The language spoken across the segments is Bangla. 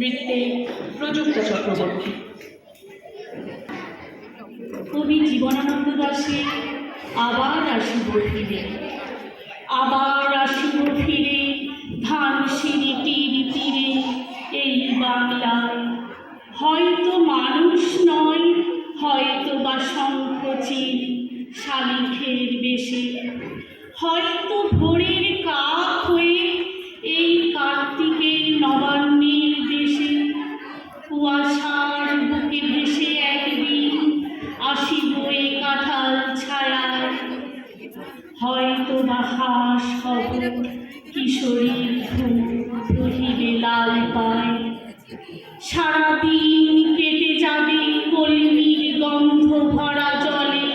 নৃত্যে প্রযুক্ত চক্রবর্তী। কবি জীবনানন্দ দাশের আবার আসিব ফিরে, আবার আসিব ফিরে ধানসিঁড়িটির তীরে এই বাংলায়। হয়তো মানুষ নয়, হয়তো বা শঙ্খচিল শালিখের বেশে, হয়তো ভোরের কাক হয়ে এই কার্তিকের নবান্নের দেশে। কুয়াশার বুকে ভেসে একদিন আসিব এ কাঁঠাল ছায়ায়। হয়তো বা হাঁস হব কিশোরীর ঘুম রহিবে লাল পায়। সারাদিন কেটে যাবে কলমির গন্ধ ভরা জলে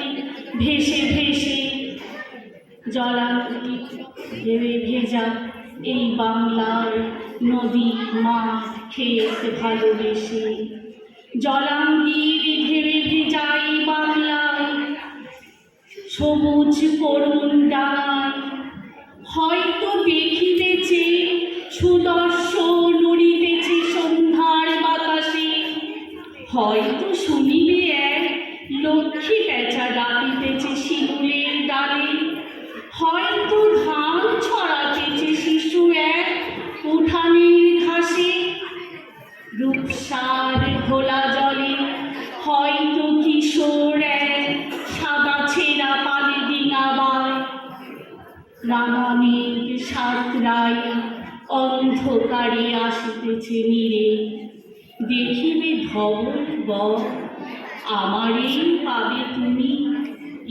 ভেসে ভেসে। জলাভূমি ঢেউয়ে ভেজা এই বাংলার নদী মাঠ ক্ষেত ভালোবেসে। জলাঙ্গির ঢেউয়ে ভেজা এই বাংলায় সবুজ করুণ ডাঙায়। হয়তো দেখিতেছে সুদর্শন উড়িতেছে সন্ধ্যার বাতাসে। হয়তো শুনিবে এক লক্ষ্মী পেঁচা ডাকিতেছে শিমুলের ডালে। হয়তো ধান ছড়াতেছে শিশু এক উঠানের ঘাসে। রূপসার ঘোলা জলে হয়তো কিশোর এক সাদা ছেঁড়া পালে ডিঙাবায়। রাঙা মেঘ সাঁতরাই অন্ধকারে আসিতেছে নীরে। দেখিবে ধবল বর আমারই পাবে তুমি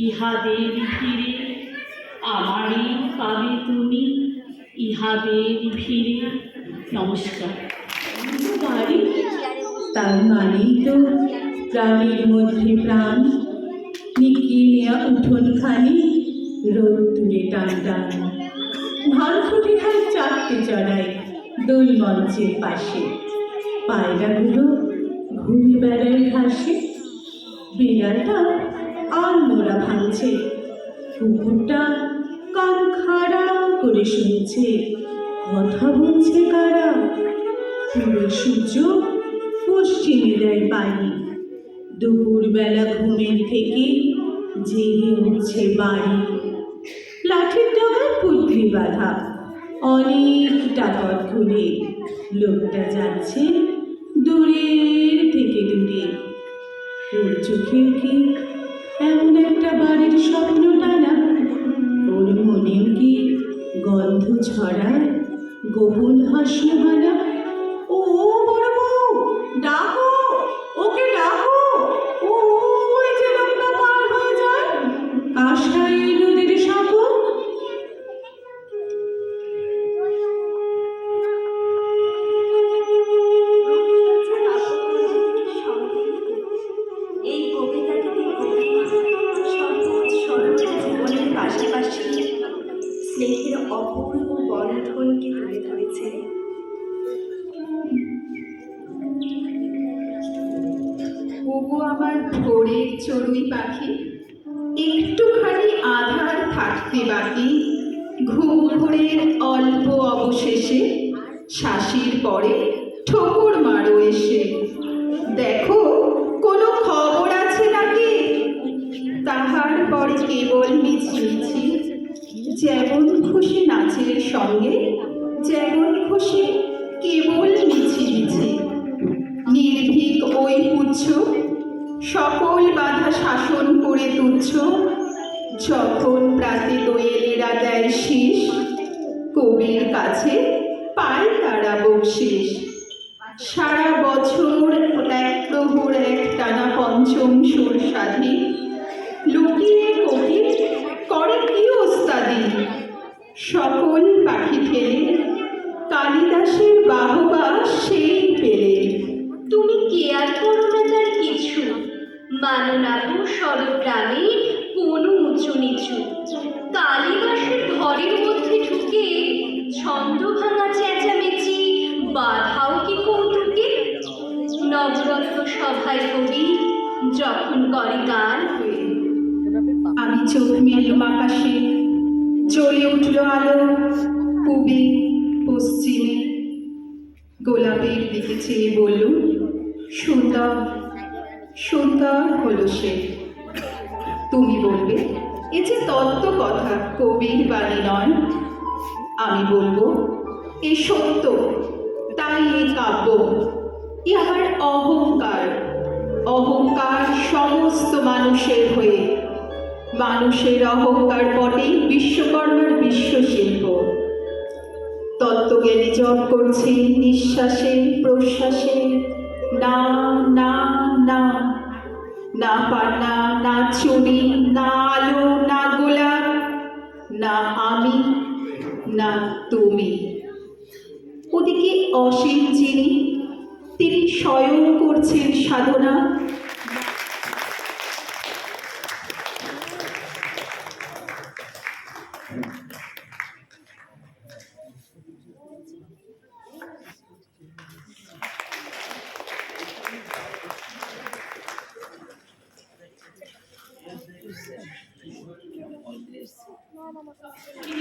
ইহাদের ভিড়ে। আমারই পাবে তুমি ইহাদের ভিড়ে। নমস্কার। বাড়ি তার মানেই তো প্রাণীর মধ্যে প্রাণ। নিকিয়ে নেয়া উঠোনখানি রোদ তুলে টান টান। ধান ফুটে খায় চারটে চড়াই দোল মঞ্চের পাশে। পায়রাগুলো ঘুরে বেড়ায় ঘাসে। বিড়ালটা আলমোড়া ভাঙছে। কুকুরটা কান খাড়া করে শুনছে। কথা বলছে কারা? পুরো সূর্য পশ্চিমে দেয় পানি। দুপুরবেলা ঘুমের থেকে জেগে উঠছে বাড়ি। লাঠির ডগায় পুটলি বাঁধা অনেকটা পথ ঘুরে লোকটা যাচ্ছে দূরের থেকে দূরে। ওর চোখে কি এমন একটা বাড়ির স্বপ্ন টানা? ওর মনেও কি গন্ধ ছড়ায় গোপন হাসিহানা? ও বড় বউ, ডাকো, ওকে ডাকো। ও ওই যে লোকটা পার হয়ে যায় আশায় নদীর সাগর। এই কবিতাটিতে সহজ সরল জীবনের পাশাপাশি স্নেহের অপূর্ব বন্ধনকে তুলে ধরেছে। ওগো আমার ভোরের চড়ুই পাখি, একটুখানি আধার থাকতে বাকি। ঘুম ভোরের অল্প অবশেষে শাসির পরে ঠোকর মারো এসে। দেখো কোনো খবর আছে নাকি? তাহার পরে কেবল মিছিমিছি যেমন খুশি নাচের সঙ্গে, যেমন খুশি কেবল মিছিমিছি। নির্ভীক ওই পুচ্ছ সকল বাধা শাসন করে তুচ্ছ। যখন প্রাতে দোয়েলেরা দেয় শীষ, কবির কাছে পায় তারা বকশিস। সারা বছর এক প্রহর এক টানা পঞ্চম সুর সাধি। লুকিয়ে কবি করে কি ওস্তাদি? সকল পাখি ফেলে কালিদাসের বাহবা সেই পেলে। তুমি কেয়ার করো না তার কিছু, মানো না গো সরগ্রামে কোনো উঁচু নিচু। কালিদাসের ঘরের মধ্যে ঢুকে ছন্দ ভাঙা চেঁচামেচি বাধাও কি কৌতুকে? নবরত্ন সভায় কবি যখন করে গান, আমি চোখ মেললুম আকাশে, জ্বলে উঠল আলো পূবে পশ্চিমে। গোলাপের দিকে চেয়ে বলল, সুন্দর সুন্দর হলো সে। তুমি বলবে এ যে তত্ত্ব কথা, কবির বাণী নয়। আমি বলবো এ সত্য, তাই এ কাব্য। এ আমার অহংকার, অহংকার সমস্ত মানুষের হয়ে। মানুষের অহংকার বটেই বিশ্বকর্মার বিশ্বশিল্প। তত্ত্বজ্ঞানী জপ করছে নিঃশ্বাসে প্রশ্বাসে, না না না, না পান্না, না চুড়ি, না আলো, না গোলাপ, না আমি, না তুমি। ওদিকে অসীম যিনি, তিনি স্বয়ং করছেন সাধনা।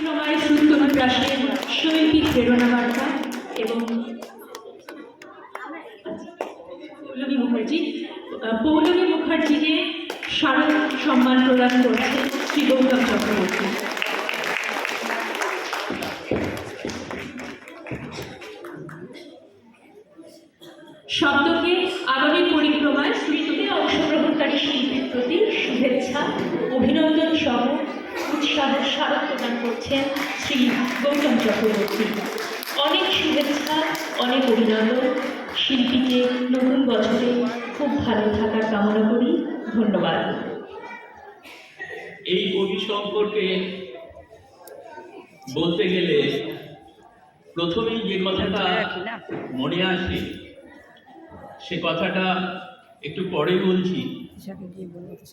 সময় সুন্দর প্রাসের শৈল্পিক প্রেরণা বার্তা এবং পৌলমী মুখার্জিকে স্মারক সম্মান প্রদান করছে শ্রী গৌতম চক্রবর্তী। শব্দকে আগামী পরিক্রমায় স্মৃতিতে অংশগ্রহণকারী শিল্পীর প্রতি শুভেচ্ছা, অভিনন্দন সহ উৎসাহের স্মারক প্রদান করছেন শ্রী গৌতম চক্রবর্তী। অনেক শুভেচ্ছা, অনেক অভিনন্দন। শিল্পীকে নতুন বছরে খুব ভালো থাকার কামনা করি। ধন্যবাদ। এই কবি সম্পর্কে বলতে গেলে প্রথমেই যে কথাটা মনে আসে সে কথাটা একটু পরে বলছি।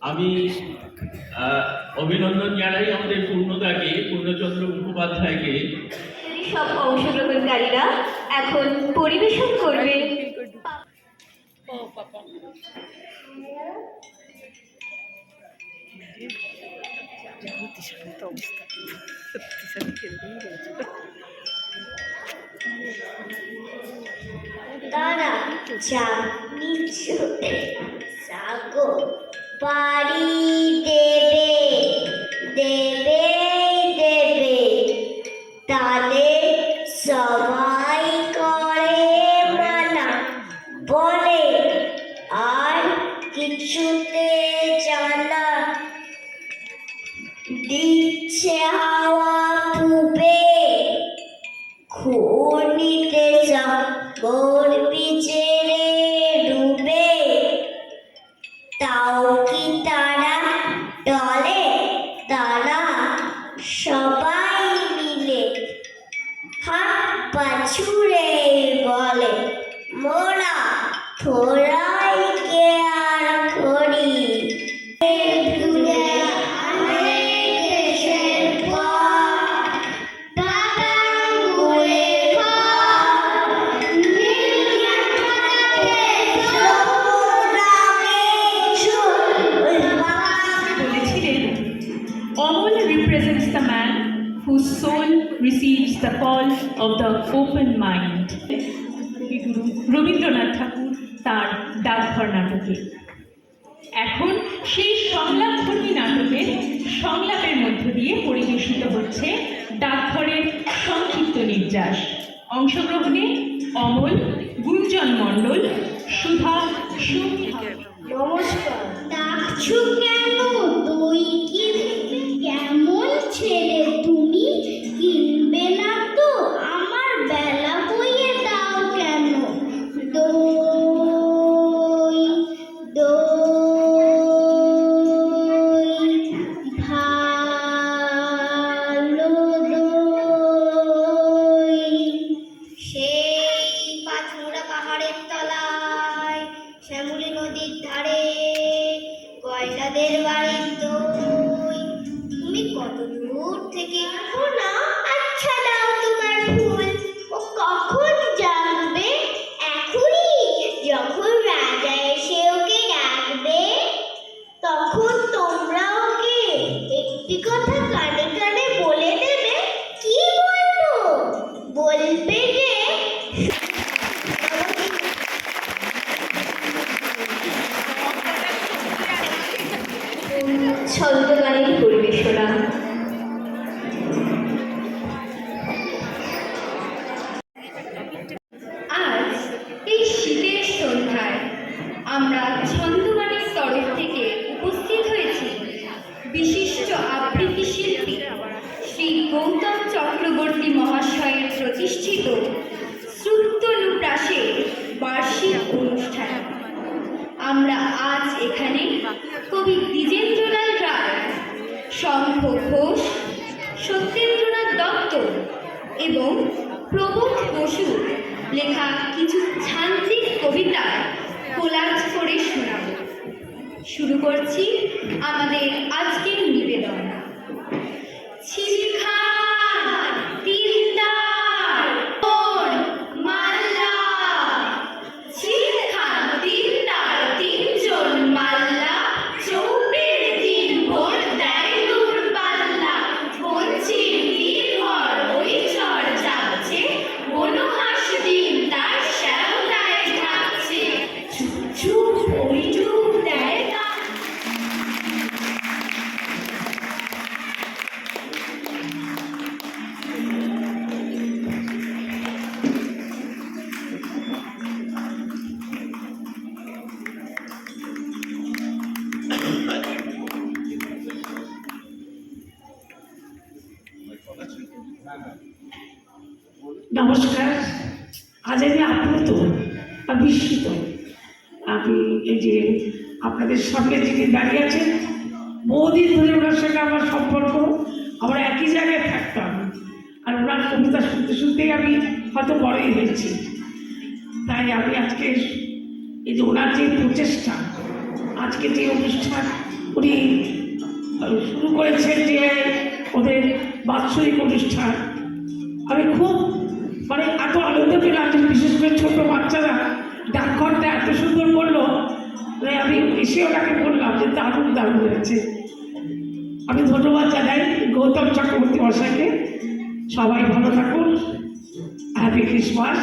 আমি অভিনন্দন জানাই আমাদের পূর্ণদাকে, পূর্ণচন্দ্র মুখোপাধ্যায়কে। সব অংশগ্রহণকারীরা এখন পরিবেশন করবে তারা চাঁদনি চোখে সাগর পাড়ি দেবে দেবে দেবে, তালে সবাই করে মানা, বলে আর কিছুতে জানা, দিচ্ছে হাওয়া পুবে, ঘূর্ণিতে সাগর বিচেরে ডুবে, তাও কি তারা টলে, তারা সবাই মিলে হাত পা ছুড়ে বলে, মোরা থোড়াই কে আর করি, represents the man whose soul receives the call of the open mind. Rabindranath ঠাকুর তার ডাকঘর নাটকে। এখন সেই সংলাপধর্মী নাটকের সংলাপের মধ্য দিয়ে পরিবেশিত হচ্ছে ডাকঘরের সংক্ষিপ্ত নির্যাস। অংশগ্রহণে অমল, গুঞ্জন মণ্ডল, সুধা, সুমি। নমস্কার। ডাকছো কেন? দই কি কেমন ছেলে তুমি? কিনবে না তো? আমার বেলা বইয়ে দাও কেন? দই দই ভালো দই, সেই পাঁচমুড়া পাহাড় ছন্দগানের পরিবেশনা। আজ এই শীতের সন্ধ্যায় আমরা ছন্দগানের তরফ থেকে উপস্থিত হয়েছি বিশিষ্ট আবৃত্তি শিল্পী শ্রী গৌতম চক্রবর্তী মহাশয়ের প্রতিষ্ঠিত শ্রুতনুপ্রাসের বার্ষিক অনুষ্ঠান। আমরা আজ এখানে কবি দ্বিজেন্দ্রলাল রায়, শঙ্খ ঘোষ, সত্যেন্দ্রনাথ দত্ত এবং প্রবোধ বসুর লেখা কিছু ছান্দিক কবিতা কোলাজ করে শোনাব। শুরু করছি আমাদের আজকের নিবেদন। ছিলখান, তিলদার, তোর, মাল্লা। ছিলখান, তিলদার, তিনজন মাল্লা, চৌপের দিন ভোর দেয় দূর পাল্লা। বলছির নির্ভর ওই ঝড় যাচ্ছে, মনোহাস দিন তার শ্যাওলায় ঢাকছে। চুপ চুপ ওই ডুব দেয় না। নমস্কার। আজ আমি আপ্লুত আর বিস্মিত। আমি এই যে আপনাদের সামনে যিনি দাঁড়িয়ে আছেন, বহুদিন ধরে ওনার সঙ্গে আমার সম্পর্ক, আমরা একই জায়গায় থাকতাম, আর ওনার কবিতা শুনতে শুনতেই আমি হয়তো বড়ই হয়েছি। তাই আমি আজকে এই যে ওনার যে প্রচেষ্টা, আজকে যে অনুষ্ঠান উনি শুরু করেছেন, যে ওদের বাৎসরিক অনুষ্ঠান, আমি খুব এত আনন্দ পেলাম। বিশেষ করে ছোটো বাচ্চারা ডাকঘরটা এত সুন্দর করলো, আমি এসে ওনাকে বললাম যে দারুণ দারুণ হয়েছে। আমি ধন্যবাদ জানাই গৌতম চক্রবর্তী মশাইকে। সবাই ভালো থাকুন। Happy Christmas.